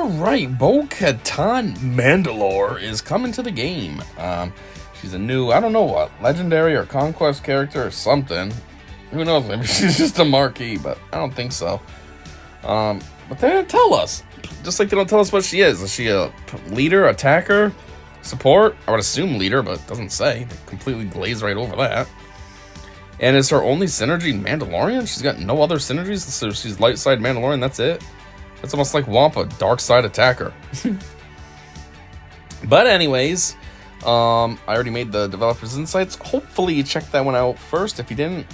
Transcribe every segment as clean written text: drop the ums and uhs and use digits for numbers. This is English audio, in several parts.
Alright, Bo-Katan Mandalor is coming to the game. She's a new, I don't know what, legendary or conquest character or something. Who knows, maybe she's just a marquee, but I don't think so. But they didn't tell us. Just like they don't tell us what she is. Is she a leader, attacker, support? I would assume leader, but it doesn't say. They completely glaze right over that. And is her only synergy Mandalorian? She's got no other synergies, so she's light side Mandalorian, that's it? That's almost like Wampa, dark side attacker. But anyways, I already made the developer's insights. Hopefully you checked that one out first. If you didn't,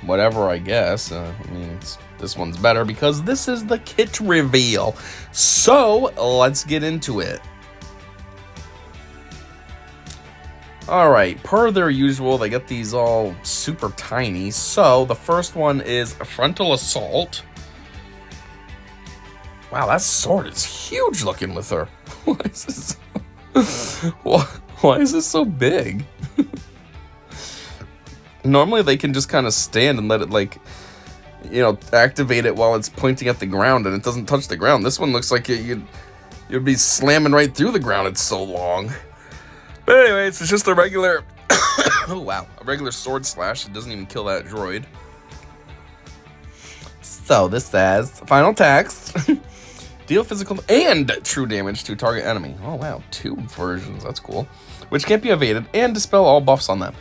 whatever, I guess. I mean, this one's better because this is the kit reveal. So let's get into it. Alright, per their usual, they get these all super tiny. So the first one is a frontal assault. Wow, that sword is huge looking with her. Why is this so big? Normally they can just kind of stand and let it, like, you know, activate it while it's pointing at the ground and it doesn't touch the ground. This one looks like you'd be slamming right through the ground. It's so long. But anyways, it's just a regular, oh wow, a regular sword slash. It doesn't even kill that droid. So this says, final text. Deal physical and true damage to target enemy. Oh wow, 2 versions, that's cool. Which can't be evaded, and dispel all buffs on them.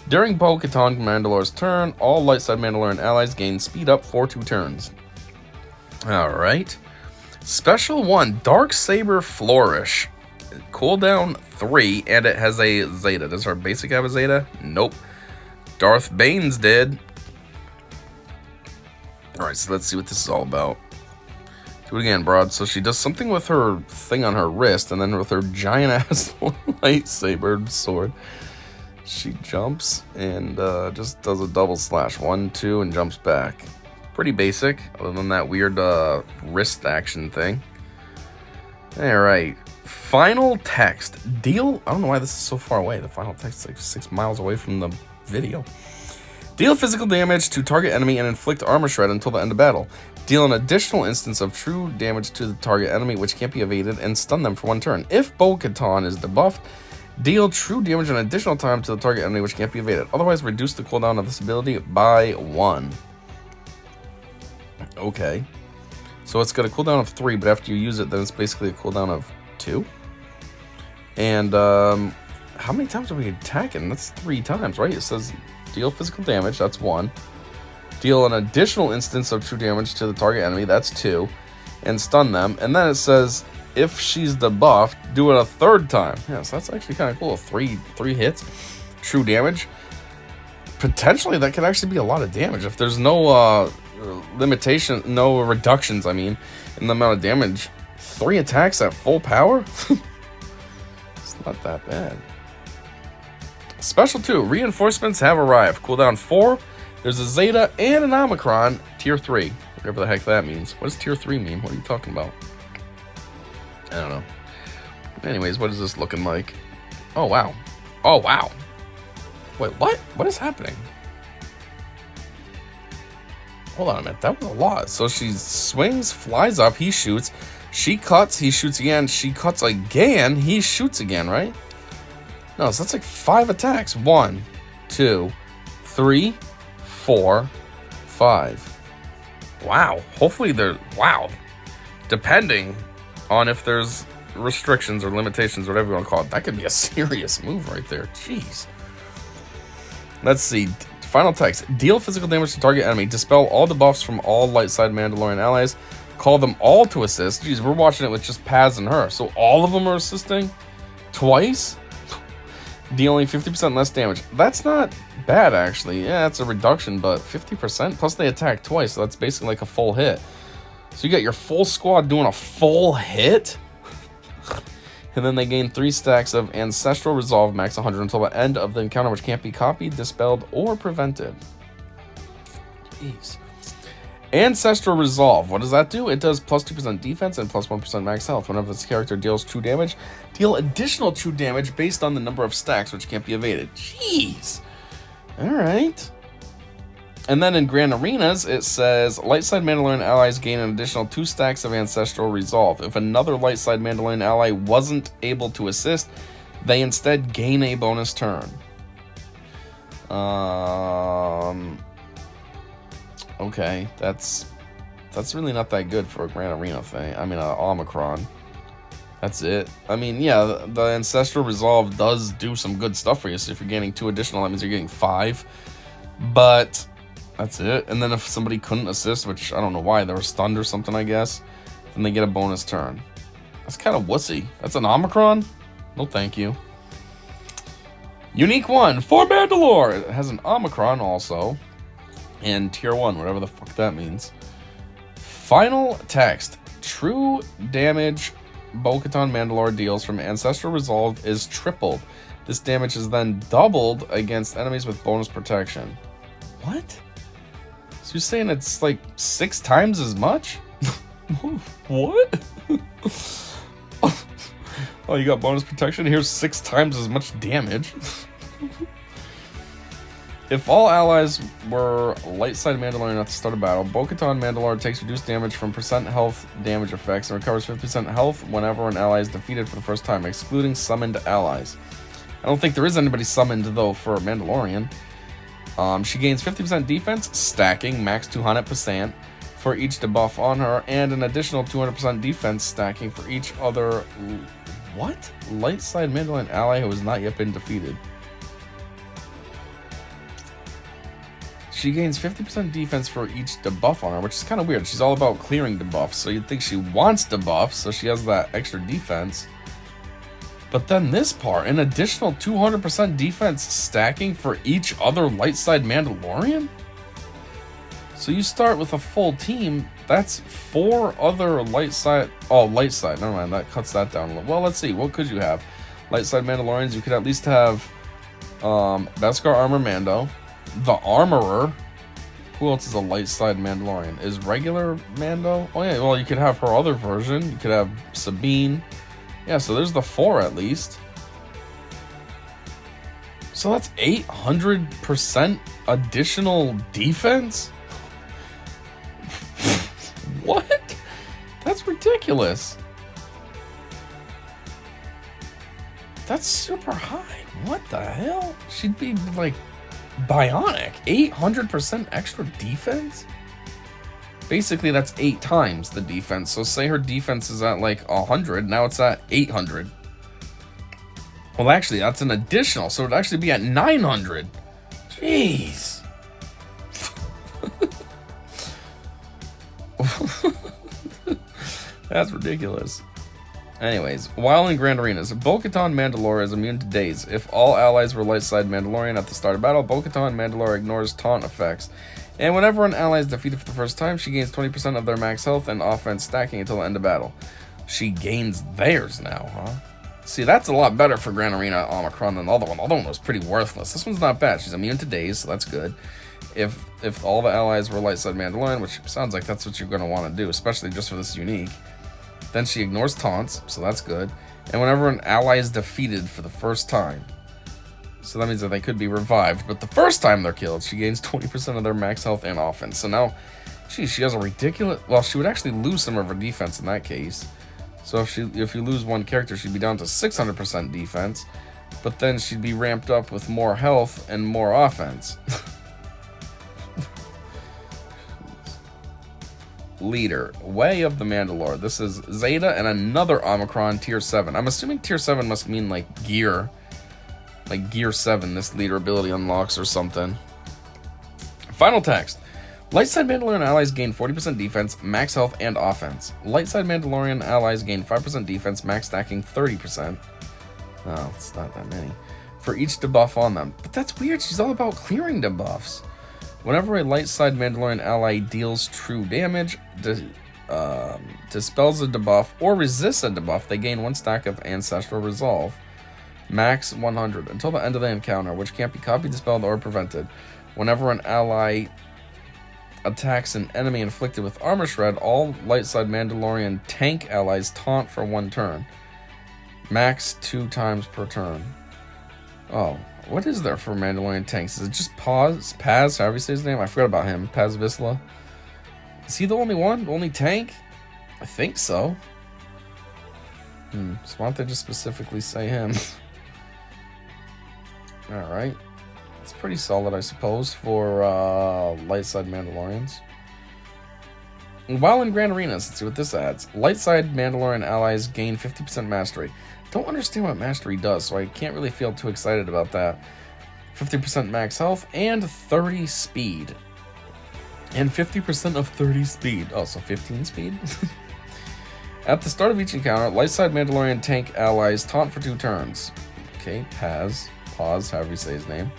During Bo-Katan Mandalor's turn, all light side Mandalorian allies gain speed up for 2 turns. Alright. Special 1, Dark Saber Flourish. Cooldown 3, and it has a Zeta. Does our basic have a Zeta? Nope. Darth Bane's did. Alright, so let's see what this is all about. Do it again, broad. So she does something with her thing on her wrist, and then with her giant-ass lightsaber sword, she jumps and just does a double slash. 1, 2, and jumps back. Pretty basic, other than that weird wrist action thing. Alright. Final text. Deal... I don't know why this is so far away. The final text is like 6 miles away from the video. Deal physical damage to target enemy and inflict armor shred until the end of battle. Deal an additional instance of true damage to the target enemy, which can't be evaded, and stun them for 1 turn. If Bo-Katan is debuffed, deal true damage an additional time to the target enemy, which can't be evaded. Otherwise, reduce the cooldown of this ability by 1. Okay. So it's got a cooldown of 3, but after you use it, then it's basically a cooldown of 2. And, how many times are we attacking? That's 3 times, right? It says deal physical damage, that's 1. Deal an additional instance of true damage to the target enemy, that's 2. And stun them. And then it says, if she's debuffed, do it a 3rd time. Yeah, so that's actually kind of cool. 3 hits, true damage. Potentially, that could actually be a lot of damage. If there's no limitation, no reductions, I mean, in the amount of damage, 3 attacks at full power? It's not that bad. Special 2, reinforcements have arrived. Cooldown 4. There's a Zeta and an Omicron, tier 3. Whatever the heck that means. What does tier 3 mean? What are you talking about? I don't know. Anyways, what is this looking like? Oh, wow. Oh, wow. Wait, what? What is happening? Hold on a minute. That was a lot. So she swings, flies up, he shoots. She cuts, he shoots again. She cuts again, he shoots again, right? No, so that's like 5 attacks. 1, 2, 3, 4, 5. Wow. Hopefully they're... Wow. Depending on if there's restrictions or limitations, whatever you want to call it, that could be a serious move right there. Jeez. Let's see. Final text. Deal physical damage to target enemy. Dispel all debuffs from all light side Mandalorian allies. Call them all to assist. Jeez, we're watching it with just Paz and her. So all of them are assisting? Twice? Dealing 50% less damage. That's not bad, actually. Yeah, it's a reduction, but 50%? Plus they attack twice, so that's basically like a full hit. So you got your full squad doing a full hit? And then they gain 3 stacks of Ancestral Resolve, max 100 until the end of the encounter, which can't be copied, dispelled, or prevented. Jeez. Ancestral Resolve. What does that do? It does plus 2% defense and plus 1% max health. Whenever this character deals true damage, deal additional true damage based on the number of stacks, which can't be evaded. Jeez. Alright. And then in Grand Arenas, it says, light side Mandalorian allies gain an additional 2 stacks of Ancestral Resolve. If another light side Mandalorian ally wasn't able to assist, they instead gain a bonus turn. Okay, that's really not that good for a Grand Arena thing. I mean, Omicron. That's it. I mean, yeah, the Ancestral Resolve does do some good stuff for you. So if you're gaining 2 additional, that means you're getting 5. But that's it. And then if somebody couldn't assist, which I don't know why, they were stunned or something, I guess, then they get a bonus turn. That's kind of wussy. That's an Omicron? No, thank you. Unique 1 for Mandalore. It has an Omicron also. And tier 1, whatever the fuck that means. Final text. True damage Bo-Katan Mandalore deals from Ancestral Resolve is tripled. This damage is then doubled against enemies with bonus protection. What? So you're saying it's like 6 times as much? What? Oh, you got bonus protection? Here's 6 times as much damage. If all allies were light side Mandalorian at the start of battle, Bo-Katan Mandalore takes reduced damage from percent health damage effects and recovers 50% health whenever an ally is defeated for the first time, excluding summoned allies. I don't think there is anybody summoned, though, for Mandalorian. She gains 50% defense, stacking, max 200% for each debuff on her, and an additional 200% defense stacking for each other... What? Light side Mandalorian ally who has not yet been defeated. She gains 50% defense for each debuff on her, which is kind of weird. She's all about clearing debuffs, so you'd think she wants debuffs, so she has that extra defense. But then this part, an additional 200% defense stacking for each other light side Mandalorian? So you start with a full team, that's 4 other light side... Oh, light side, never mind, that cuts that down a little. Well, let's see, what could you have? Light side Mandalorians, you could at least have Beskar Armor Mando, the Armorer. Who else is a light side Mandalorian? Is regular Mando? Oh yeah, well you could have her other version. You could have Sabine. Yeah, so there's the 4 at least. So that's 800% additional defense? What? That's ridiculous. That's super high. What the hell? She'd be like bionic. 800% extra defense? Basically, that's 8 times the defense. So say her defense is at like 100. Now it's at 800. Well, actually, that's an additional. So it'd actually be at 900. Jeez. That's ridiculous. Anyways, while in Grand Arenas, Bo-Katan Mandalore is immune to daze. If all allies were light side Mandalorian at the start of battle, Bo-Katan Mandalore ignores taunt effects. And whenever an ally is defeated for the first time, she gains 20% of their max health and offense stacking until the end of battle. She gains theirs now, huh? See, that's a lot better for Grand Arena Omicron than the other one. The other one was pretty worthless. This one's not bad. She's immune to daze, so that's good. If all the allies were light side Mandalorian, which sounds like that's what you're going to want to do, especially just for this unique, then she ignores taunts, so that's good. And whenever an ally is defeated for the first time, so that means that they could be revived, but the first time they're killed, she gains 20% of their max health and offense. So now, geez, she has a ridiculous... Well, she would actually lose some of her defense in that case. So if you lose one character, she'd be down to 600% defense, but then she'd be ramped up with more health and more offense. Leader, Way of the Mandalore. This is Zeta and another Omicron tier 7. I'm assuming tier 7 must mean like gear. Like gear 7, this leader ability unlocks or something. Final text. Light side Mandalorian allies gain 40% defense, max health, and offense. Light side Mandalorian allies gain 5% defense, max stacking 30%. Oh, it's not that many. For each debuff on them. But that's weird, she's all about clearing debuffs. Whenever a light side Mandalorian ally deals true damage, dispels a debuff, or resists a debuff, they gain 1 stack of Ancestral Resolve. Max 100, until the end of the encounter, which can't be copied, dispelled, or prevented. Whenever an ally attacks an enemy inflicted with Armor Shred, all light side Mandalorian tank allies taunt for 1 turn. Max 2 times per turn. Oh, What is there for Mandalorian tanks? Is it just Paz, however you say his name? I forgot about him. Paz Vizsla. Is he the only one? The only tank? I think so. So why don't they just specifically say him? Alright. It's pretty solid, I suppose, for light side Mandalorians. While in Grand Arenas, let's see what this adds. Light side Mandalorian allies gain 50% mastery. Don't understand what mastery does, so I can't really feel too excited about that. 50% max health and 30 speed. And 50% of 30 speed. Oh, so 15 speed? At the start of each encounter, light side Mandalorian tank allies taunt for 2 turns. Okay, Paz, however you say his name.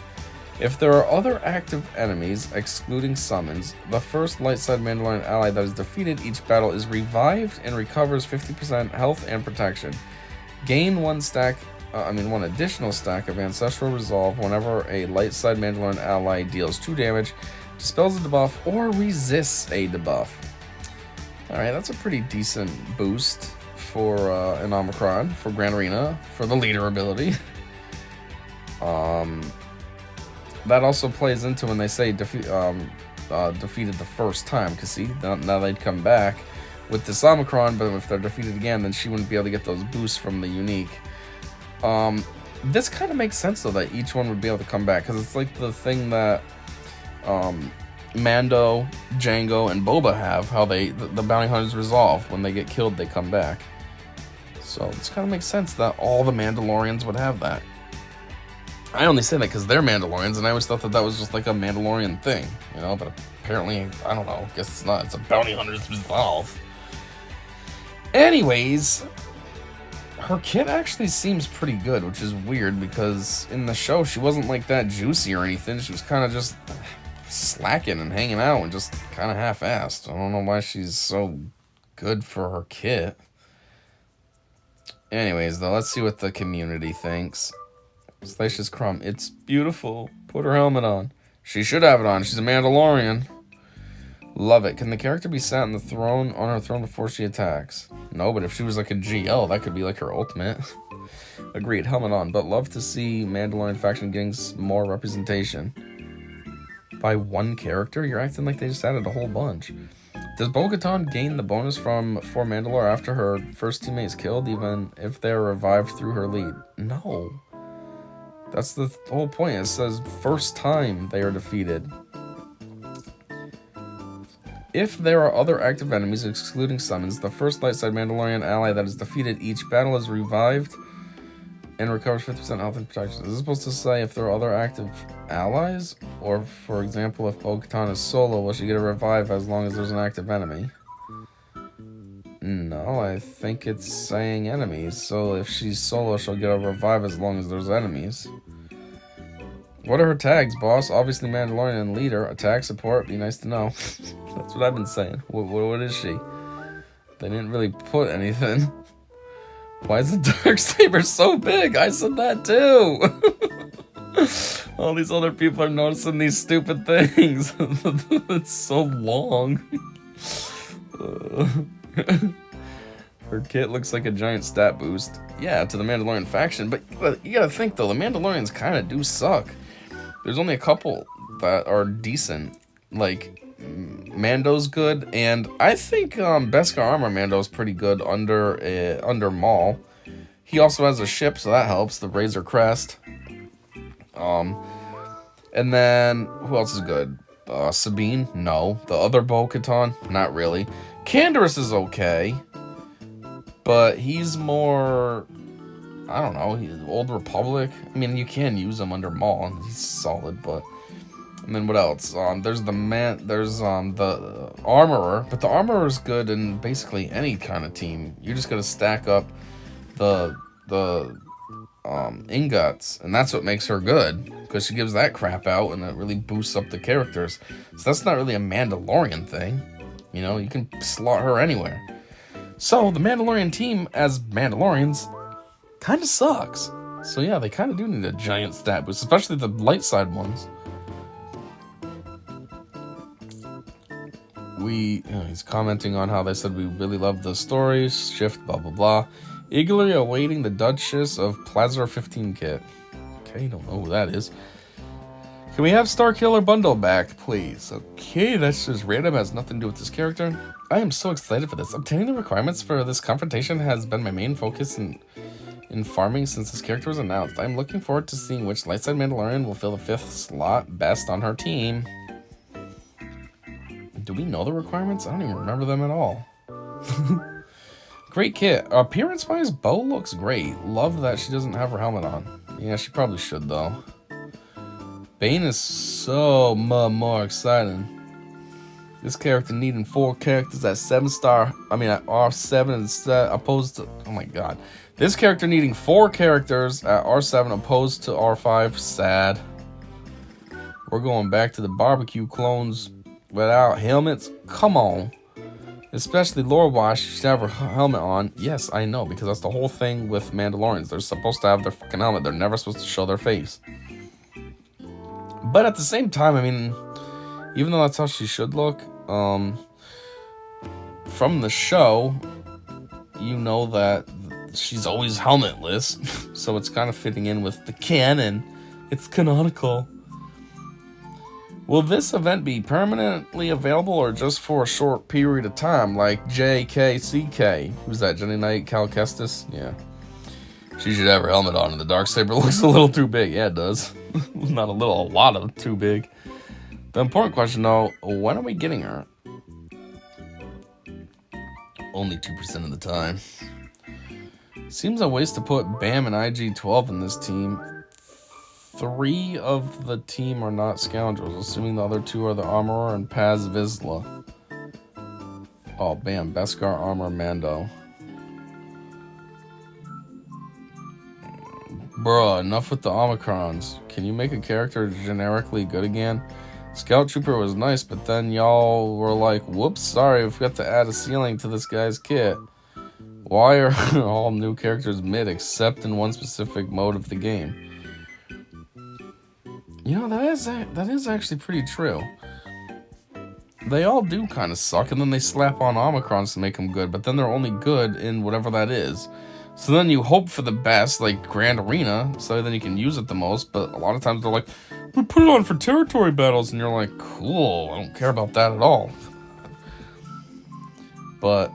If there are other active enemies, excluding summons, the first light side Mandalorian ally that is defeated each battle is revived and recovers 50% health and protection. Gain one additional stack of Ancestral Resolve whenever a light side Mandalorian ally deals 2 damage, dispels a debuff, or resists a debuff. Alright, that's a pretty decent boost for an Omicron, for Grand Arena, for the leader ability. That also plays into when they say defeated the first time, because see, now they'd come back with this Omicron, but if they're defeated again, then she wouldn't be able to get those boosts from the unique. This kind of makes sense, though, that each one would be able to come back, because it's like the thing that Mando, Jango, and Boba have, how the bounty hunters resolve. When they get killed, they come back. So this kind of makes sense that all the Mandalorians would have that. I only say that because they're Mandalorians, and I always thought that was just like a Mandalorian thing, you know, but apparently, I don't know, I guess it's not. It's a bounty hunter's resolve. Anyways, her kit actually seems pretty good, which is weird, because in the show, she wasn't like that juicy or anything. She was kind of just slacking and hanging out and just kind of half-assed. I don't know why she's so good for her kit. Anyways, though, let's see what the community thinks. Salacious Crumb, it's beautiful. Put her helmet on. She should have it on. She's a Mandalorian. Love it. Can the character be sat on her throne before she attacks? No, but if she was like a GL, that could be like her ultimate. Agreed, helmet on. But love to see Mandalorian faction getting more representation. By one character? You're acting like they just added a whole bunch. Does Bo-Katan gain the bonus for Mandalore after her first teammate is killed, even if they're revived through her lead? No. That's the whole point. It says first time they are defeated. If there are other active enemies, excluding summons, the first light side Mandalorian ally that is defeated each battle is revived and recovers 50% health and protection. Is this supposed to say if there are other active allies? Or, for example, if Bo-Katan is solo, will she get a revive as long as there's an active enemy? No, I think it's saying enemies. So if she's solo, she'll get a revive as long as there's enemies. What are her tags, boss? Obviously Mandalorian and leader. Attack, support, be nice to know. That's what I've been saying. What is she? They didn't really put anything. Why is the Darksaber so big? I said that too. All these other people are noticing these stupid things. It's so long. Her kit looks like a giant stat boost. Yeah, to the Mandalorian faction, but you gotta think though, the Mandalorians kind of do suck. There's only a couple that are decent. Like, Mando's good, and I think Beskar Armor Mando's pretty good under Maul. He also has a ship, so that helps, the Razor Crest. And then, who else is good? Sabine? No. The other Bo-Katan? Not really. Canderous is okay, but he's more, I don't know, he's Old Republic. I mean, you can use him under Maul, and he's solid, but... And then what else? There's the Armorer, but the Armorer is good in basically any kind of team. You just gotta stack up the ingots, and that's what makes her good, because she gives that crap out, and it really boosts up the characters. So that's not really a Mandalorian thing. You know, you can slot her anywhere. So the Mandalorian team, as Mandalorians, kind of sucks. So yeah, they kind of do need a giant stat boost, especially the light side ones. He's commenting on how they said we really love the story, shift, blah, blah, blah. Eagerly awaiting the Duchess of Plazar 15 kit. Okay, don't know who that is. Can we have Starkiller Bundle back, please? Okay, that's just random, has nothing to do with this character. I am so excited for this. Obtaining the requirements for this confrontation has been my main focus in farming since this character was announced. I'm looking forward to seeing which light side Mandalorian will fill the 5th slot best on her team. Do we know the requirements? I don't even remember them at all. Great kit. Appearance-wise, Bo looks great. Love that she doesn't have her helmet on. Yeah, she probably should, though. Bane is so much more exciting. This character needing 4 characters at 7-star. I mean, at R7 instead, opposed to. Oh my god. This character needing 4 characters at R7 opposed to R5. Sad. We're going back to the barbecue clones without helmets. Come on. Especially lore-wise, she should have her helmet on. Yes, I know, because that's the whole thing with Mandalorians. They're supposed to have their fucking helmet. They're never supposed to show their face. But at the same time, I mean, even though that's how she should look, from the show, you know that she's always helmetless. So it's kind of fitting in with the canon. It's canonical. Will this event be permanently available or just for a short period of time, like JKCK? Who's that, Jenny Knight, Cal Kestis? Yeah. She should have her helmet on, and the Darksaber looks a little too big. Yeah, it does. Not a little, a lot of too big. The important question, though, when are we getting her? Only 2% of the time. Seems a waste to put Bam and IG-12 in this team. 3 of the team are not scoundrels, assuming the other 2 are the Armorer and Paz Vizsla. Oh, Bam, Beskar, Armor, Mando. Bruh, enough with the Omicrons. Can you make a character generically good again? Scout Trooper was nice, but then y'all were like, whoops, sorry, we forgot to add a ceiling to this guy's kit. Why are all new characters mid except in one specific mode of the game? You know, that is actually pretty true. They all do kind of suck, and then they slap on Omicrons to make them good, but then they're only good in whatever that is. So then you hope for the best, like Grand Arena, so then you can use it the most, but a lot of times they're like, we put it on for territory battles, and you're like, cool, I don't care about that at all. But,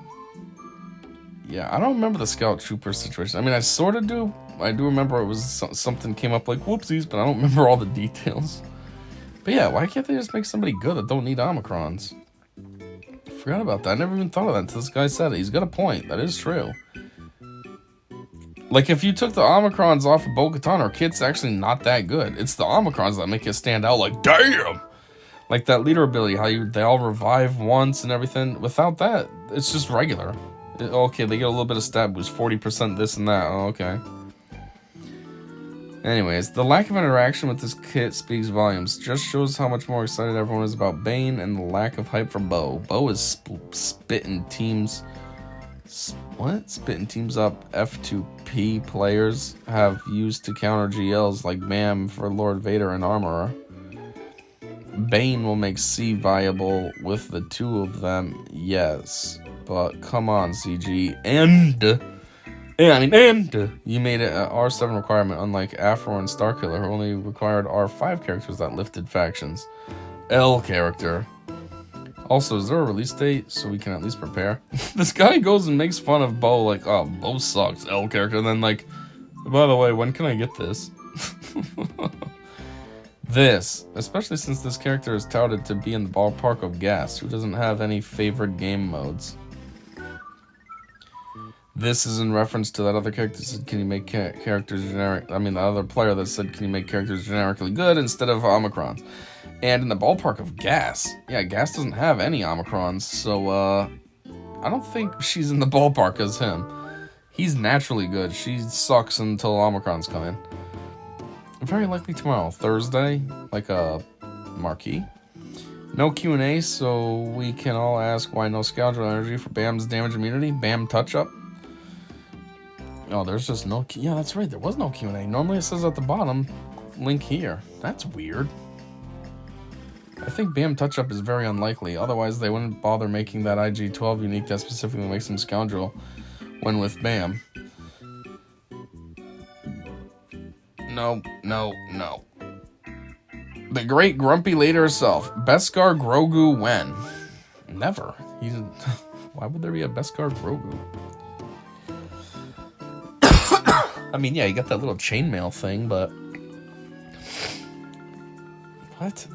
yeah, I don't remember the Scout Trooper situation. I mean, I sort of do. I do remember it was something came up like, whoopsies, but I don't remember all the details. But yeah, why can't they just make somebody good that don't need Omicrons? I forgot about that. I never even thought of that until this guy said it. He's got a point. That is true. Like, if you took the Omicrons off of Bo-Katan, our kit's actually not that good. It's the Omicrons that make it stand out like, damn! Like that leader ability, how they all revive once and everything. Without that, it's just regular. Okay, they get a little bit of stat boost, 40% this and that. Oh, okay. Anyways, the lack of interaction with this kit speaks volumes. Just shows how much more excited everyone is about Bane and the lack of hype for Bo. Bo is spitting teams... What? Spitting teams up F2P players have used to counter GLs like Bam for Lord Vader and Armorer. Bane will make C viable with the 2 of them, yes. But come on, CG. And you made it an R7 requirement, unlike Afro and Starkiller, who only required R5 characters that lifted factions. L character. Also, is there a release date so we can at least prepare? This guy goes and makes fun of Bo, like, oh, Bo sucks, L character, and then like, by the way, when can I get this? This, especially since this character is touted to be in the ballpark of Gas, who doesn't have any favored game modes. This is in reference to that other character that said, can you make characters generic? I mean, the other player that said, can you make characters generically good instead of Omicrons? And in the ballpark of Gas. Yeah, Gas doesn't have any Omicrons, so, I don't think she's in the ballpark as him. He's naturally good. She sucks until Omicrons come in. Very likely tomorrow, Thursday, like a marquee. No Q&A, so we can all ask why no Scoundrel Energy for Bam's damage immunity. Bam touch-up. Oh, there's just no... Yeah, that's right, there was no Q&A. Normally it says at the bottom, link here. That's weird. I think Bam touch-up is very unlikely. Otherwise, they wouldn't bother making that IG-12 unique that specifically makes him Scoundrel when with Bam. No, no, no. The great grumpy lady herself, Beskar Grogu when? Never. He's. Why would there be a Beskar Grogu? I mean, yeah, you got that little chainmail thing, but what?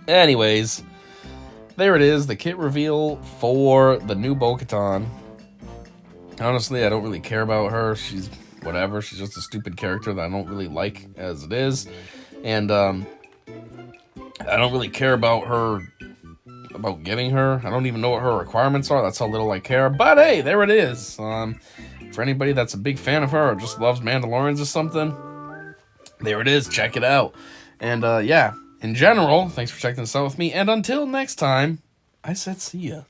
Anyways, there it is, the kit reveal for the new Bo-Katan. Honestly, I don't really care about her. She's whatever. She's just a stupid character that I don't really like as it is. And I don't really care about her, about getting her. I don't even know what her requirements are. That's how little I care. But hey, there it is. For anybody that's a big fan of her or just loves Mandalorians or something, there it is. Check it out. And yeah, in general, thanks for checking this out with me. And until next time, I said see ya.